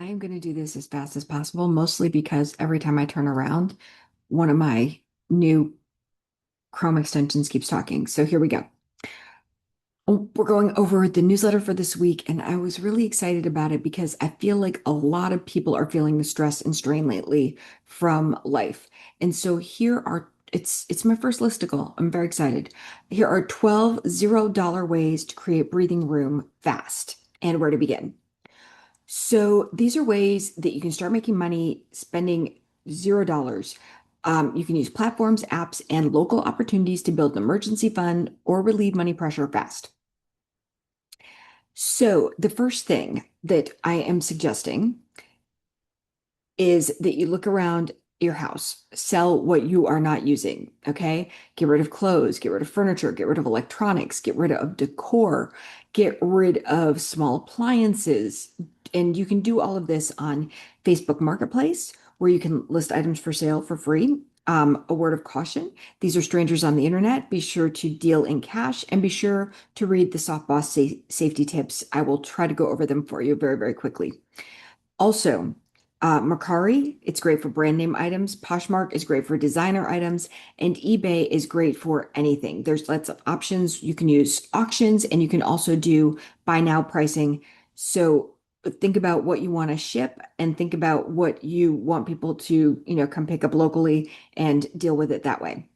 am going to do this as fast as possible, mostly because every time I turn around, one of my new Chrome extensions keeps talking. So here we go. We're going over the newsletter for this week, and I was really excited about it because I feel like a lot of people are feeling the stress and strain lately from life. And so here are it's my first listicle. I'm very excited. Here are 12 $0 ways to create breathing room fast and where to begin. So these are ways that you can start making money spending $0. You can use platforms, apps, and local opportunities to build an emergency fund or relieve money pressure fast. So the first thing that I am suggesting is that you look around your house, sell what you are not using. Okay. Get rid of clothes, get rid of furniture, get rid of electronics, get rid of decor, get rid of small appliances. And you can do all of this on Facebook Marketplace, where you can list items for sale for free. A word of caution, these are strangers on the internet. Be sure to deal in cash and be sure to read the Soft Boss safety tips. I will try to go over them for you very, very quickly. Also, Mercari, it's great for brand name items. Poshmark is great for designer items, and eBay is great for anything. There's lots of options. You can use auctions, and you can also do buy now pricing. So think about what you want to ship, and think about what you want people to, come pick up locally and deal with it that way.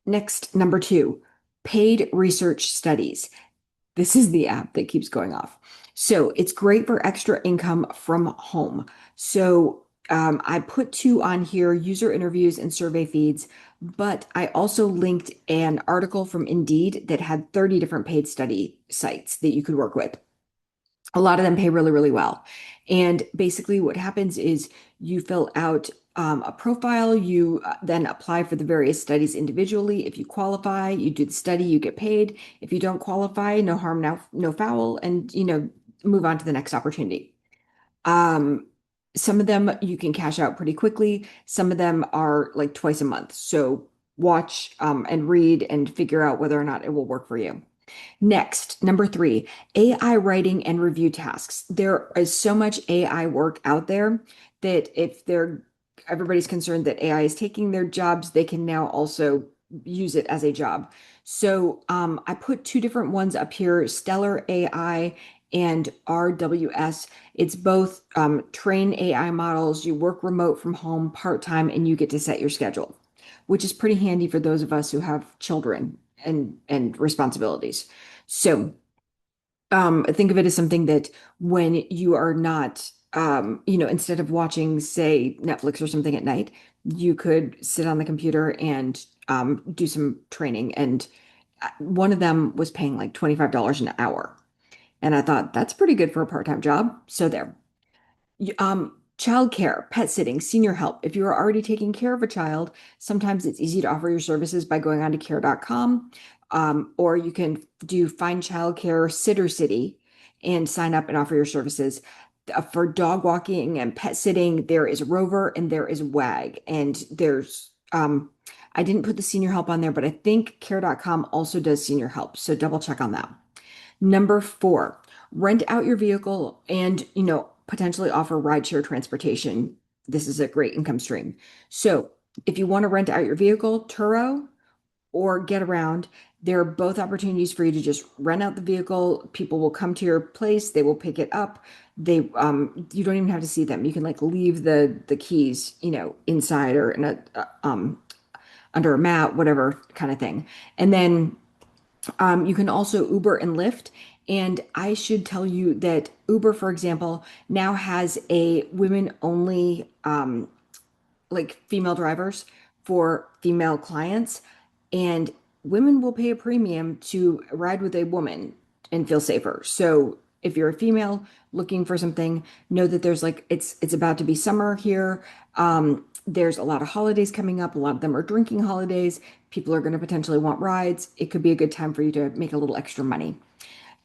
Next, number two, paid research studies. This is the app that keeps going off. So it's great for extra income from home. So I put two on here, user interviews and survey feeds, but I also linked an article from Indeed that had 30 different paid study sites that you could work with. A lot of them pay really, really well. And basically, what happens is you fill out a profile, you then apply for the various studies individually. If you qualify, you do the study, you get paid. If you don't qualify, no harm, no foul, and move on to the next opportunity. Um, some of them you can cash out pretty quickly. Some of them are like twice a month. So watch and read and figure out whether or not it will work for you. Next, number three, AI writing and review tasks. There is so much AI work out there that if everybody's concerned that AI is taking their jobs, they can now also use it as a job. So I put two different ones up here, Stellar AI and RWS. It's both train AI models. You work remote from home part-time and you get to set your schedule, which is pretty handy for those of us who have children and responsibilities. So think of it as something that when you are not, instead of watching, say, Netflix or something at night, you could sit on the computer and do some training. And one of them was paying like $25 an hour. And I thought that's pretty good for a part-time job. So there. Childcare, pet sitting, senior help. If you are already taking care of a child, sometimes it's easy to offer your services by going on to care.com, or you can do Find Childcare Sitter City and sign up and offer your services. For dog walking and pet sitting, there is Rover and there is Wag. And I didn't put the senior help on there, but I think care.com also does senior help. So double check on that. Number four, rent out your vehicle and, potentially offer rideshare transportation. This is a great income stream. So if you want to rent out your vehicle, Turo or Get Around, there are both opportunities for you to just rent out the vehicle. People will come to your place, they will pick it up. You don't even have to see them. You can like leave the keys, inside or in under a mat, whatever kind of thing. And then you can also Uber and Lyft. And I should tell you that Uber, for example, now has a women only like female drivers for female clients. And women will pay a premium to ride with a woman and feel safer. So if you're a female looking for something, know that there's like it's about to be summer here. There's a lot of holidays coming up. A lot of them are drinking holidays. People are going to potentially want rides. It could be a good time for you to make a little extra money.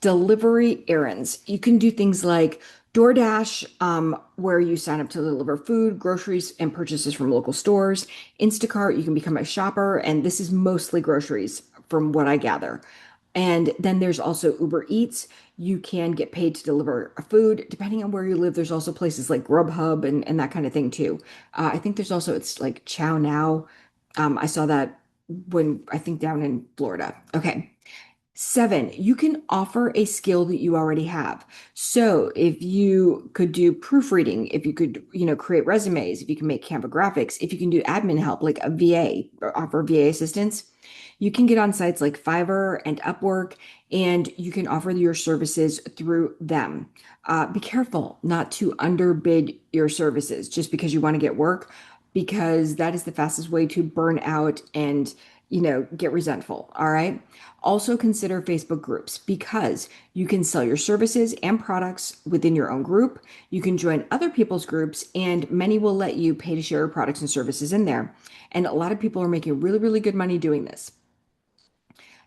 Delivery errands. You can do things like DoorDash, where you sign up to deliver food, groceries, and purchases from local stores. Instacart, you can become a shopper, and this is mostly groceries from what I gather. And then there's also Uber Eats. You can get paid to deliver food. Depending on where you live, there's also places like Grubhub and that kind of thing too. I think there's also, it's like Chow Now. I saw that when I think down in Florida. Okay. Seven, you can offer a skill that you already have. So if you could do proofreading, if you could, create resumes, if you can make Canva graphics, if you can do admin help, like a VA or offer VA assistance, you can get on sites like Fiverr and Upwork, and you can offer your services through them. Be careful not to underbid your services just because you want to get work, because that is the fastest way to burn out and, get resentful. All right. Also consider Facebook groups because you can sell your services and products within your own group. You can join other people's groups, and many will let you pay to share your products and services in there. And a lot of people are making really, really good money doing this.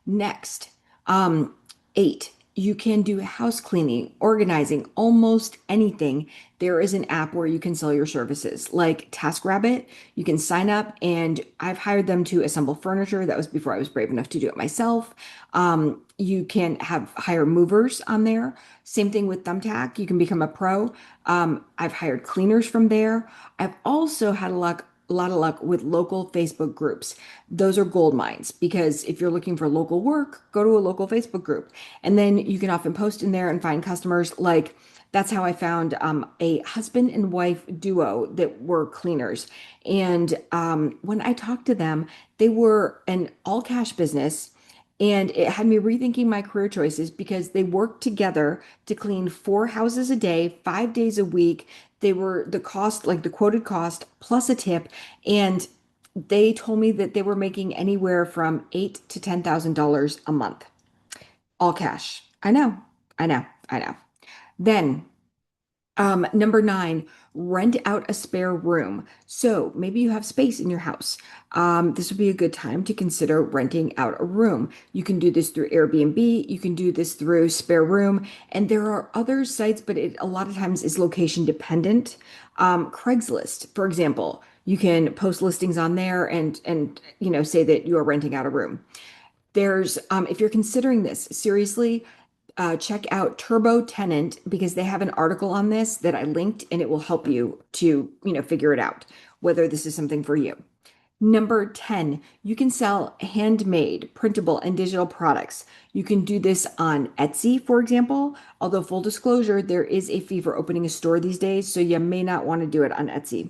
Next, um, eight, you can do house cleaning, organizing, almost anything. There is an app where you can sell your services, like TaskRabbit. You can sign up, and I've hired them to assemble furniture. That was before I was brave enough to do it myself. You can have hire movers on there. Same thing with Thumbtack. You can become a pro. I've hired cleaners from there. I've also had a lot of luck with local Facebook groups. Those are gold mines because if you're looking for local work, go to a local Facebook group. And then you can often post in there and find customers. Like that's how I found a husband and wife duo that were cleaners. And when I talked to them, they were an all cash business. And it had me rethinking my career choices because they worked together to clean 4 houses a day, 5 days a week. They were the cost, like the quoted cost, plus a tip. And they told me that they were making anywhere from eight to $10,000 a month, all cash. I know, I know. Then number nine, rent out a spare room. So maybe you have space in your house. This would be a good time to consider renting out a room. You can do this through Airbnb. You can do this through Spare Room. And there are other sites, but it a lot of times is location dependent. Craigslist, for example, you can post listings on there and say that you are renting out a room. There's if you're considering this seriously, check out Turbo Tenant because they have an article on this that I linked, and it will help you to, figure it out whether this is something for you. Number 10, you can sell handmade, printable, and digital products. You can do this on Etsy, for example, although full disclosure, there is a fee for opening a store these days, so you may not want to do it on Etsy.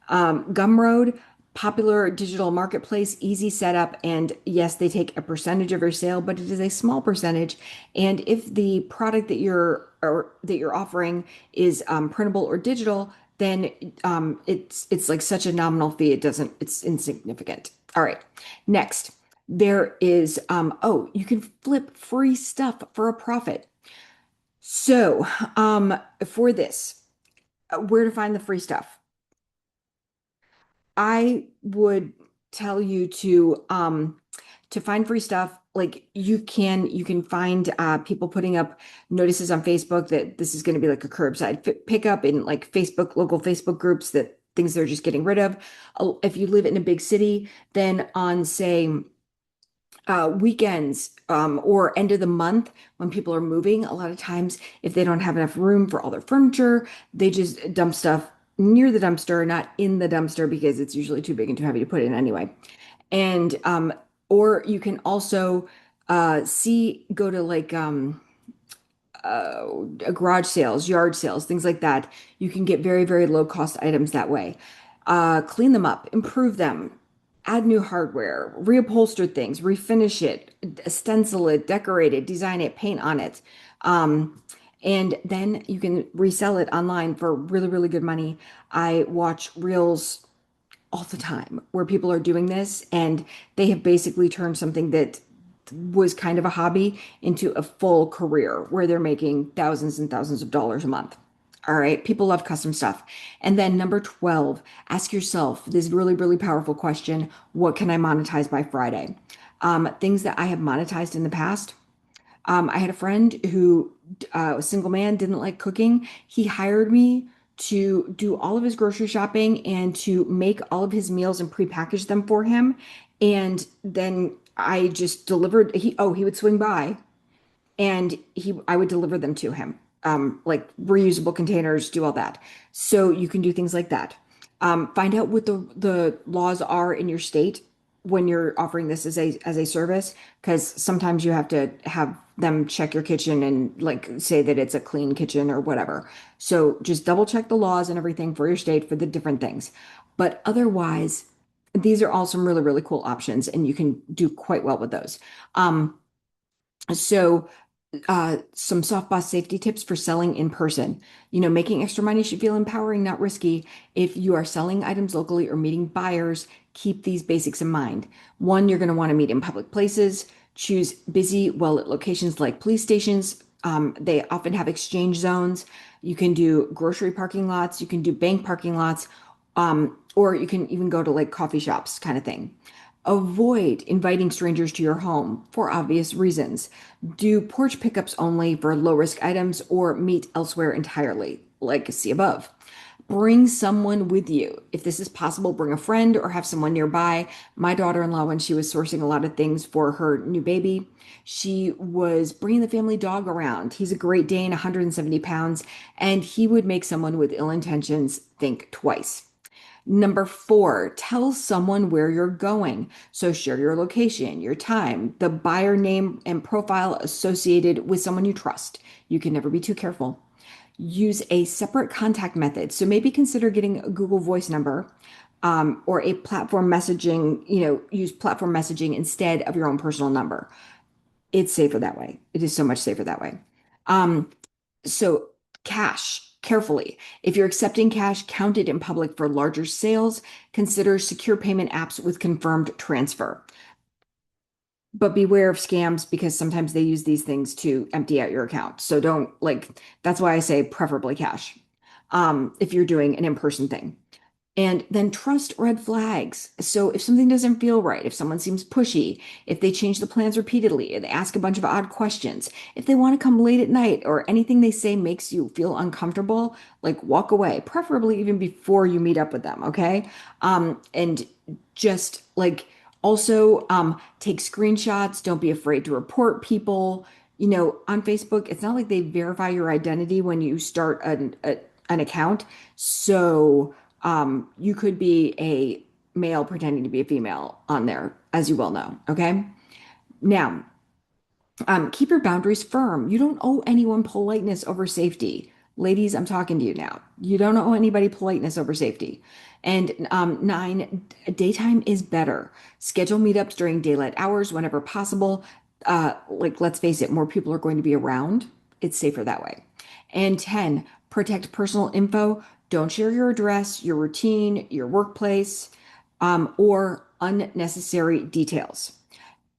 Gumroad, popular digital marketplace, easy setup, and yes, they take a percentage of your sale, but it is a small percentage. And if the product that you're offering is printable or digital, then it's like such a nominal fee. It's insignificant. All right. Next, there is you can flip free stuff for a profit. So, for this, where to find the free stuff? I would tell you to find free stuff. Like you can find people putting up notices on Facebook that this is going to be like a curbside pickup in like Facebook, local Facebook groups, that things they're just getting rid of. If you live in a big city, then on say weekends or end of the month when people are moving, a lot of times if they don't have enough room for all their furniture, they just dump stuff near the dumpster, not in the dumpster because it's usually too big and too heavy to put in anyway. And or you can also go to like garage sales, yard sales, things like that. You can get very, very low cost items that way. Clean them up, improve them, add new hardware, reupholster things, refinish it, stencil it, decorate it, design it, paint on it. And then you can resell it online for really, really good money. I watch reels all the time where people are doing this, and they have basically turned something that was kind of a hobby into a full career where they're making thousands and thousands of dollars a month. All right, people love custom stuff. And then number 12, ask yourself this really, really powerful question: what can I monetize by Friday? Things that I have monetized in the past. I had a friend who, a single man, didn't like cooking. He hired me to do all of his grocery shopping and to make all of his meals and prepackage them for him. And then I just delivered. He would swing by. and I would deliver them to him. Like reusable containers, do all that. So you can do things like that. Find out what the laws are in your state when you're offering this as a service, because sometimes you have to have them check your kitchen and like say that it's a clean kitchen or whatever. So just double check the laws and everything for your state for the different things. But otherwise, these are all some really, really cool options, and you can do quite well with those. Um, so some soft boss safety tips for selling in person. Making extra money should feel empowering, not risky. If you are selling items locally or meeting buyers, keep these basics in mind. One, you're going to want to meet in public places. Choose busy, well-lit locations like police stations. They often have exchange zones. You can do grocery parking lots. You can do bank parking lots. Or you can even go to like coffee shops kind of thing. Avoid inviting strangers to your home for obvious reasons. Do porch pickups only for low risk items or meet elsewhere entirely, like see above. Bring someone with you. If this is possible, bring a friend or have someone nearby. My daughter-in-law, when she was sourcing a lot of things for her new baby, she was bringing the family dog around. He's a Great Dane, 170 pounds, and he would make someone with ill intentions think twice. Number four, tell someone where you're going. So share your location, your time, the buyer name and profile associated with someone you trust. You can never be too careful. Use a separate contact method. So maybe consider getting a Google Voice number, or a platform messaging, use platform messaging instead of your own personal number. It's safer that way. It is so much safer that way. Um, so, cash, carefully. If you're accepting cash counted in public for larger sales, consider secure payment apps with confirmed transfer. But beware of scams because sometimes they use these things to empty out your account. So don't like, that's why I say preferably cash, if you're doing an in-person thing. And then trust red flags. So if something doesn't feel right, if someone seems pushy, if they change the plans repeatedly, and they ask a bunch of odd questions, if they want to come late at night, or anything they say makes you feel uncomfortable, like walk away, preferably even before you meet up with them, okay? And just like also take screenshots. Don't be afraid to report people. On Facebook, it's not like they verify your identity when you start an account. So you could be a male pretending to be a female on there, as you well know. Okay. Now, keep your boundaries firm. You don't owe anyone politeness over safety. Ladies, I'm talking to you now. You don't owe anybody politeness over safety. And nine, daytime is better. Schedule meetups during daylight hours whenever possible. Like, let's face it, more people are going to be around. It's safer that way. And 10, protect personal info. Don't share your address, your routine, your workplace, or unnecessary details.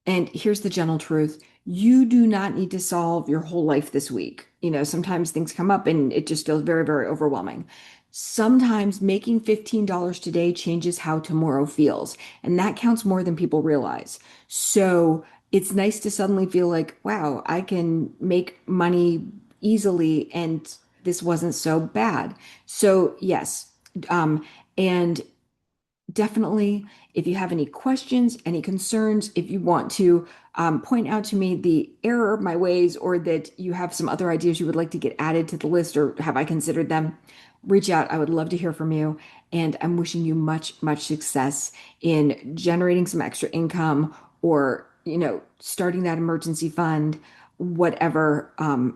And here's the gentle truth. You do not need to solve your whole life this week. Sometimes things come up and it just feels very, very overwhelming. Sometimes making $15 today changes how tomorrow feels, and that counts more than people realize. So it's nice to suddenly feel like, wow, I can make money easily and this wasn't so bad. So, yes. And definitely, if you have any questions, any concerns, if you want to point out to me the error of my ways, or that you have some other ideas you would like to get added to the list, or have I considered them, reach out. I would love to hear from you. And I'm wishing you much, much success in generating some extra income, or, starting that emergency fund, whatever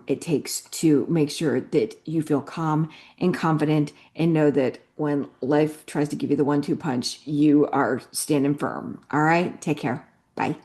it takes to make sure that you feel calm and confident and know that when life tries to give you the 1-2 punch, you are standing firm. All right. Take care. Bye.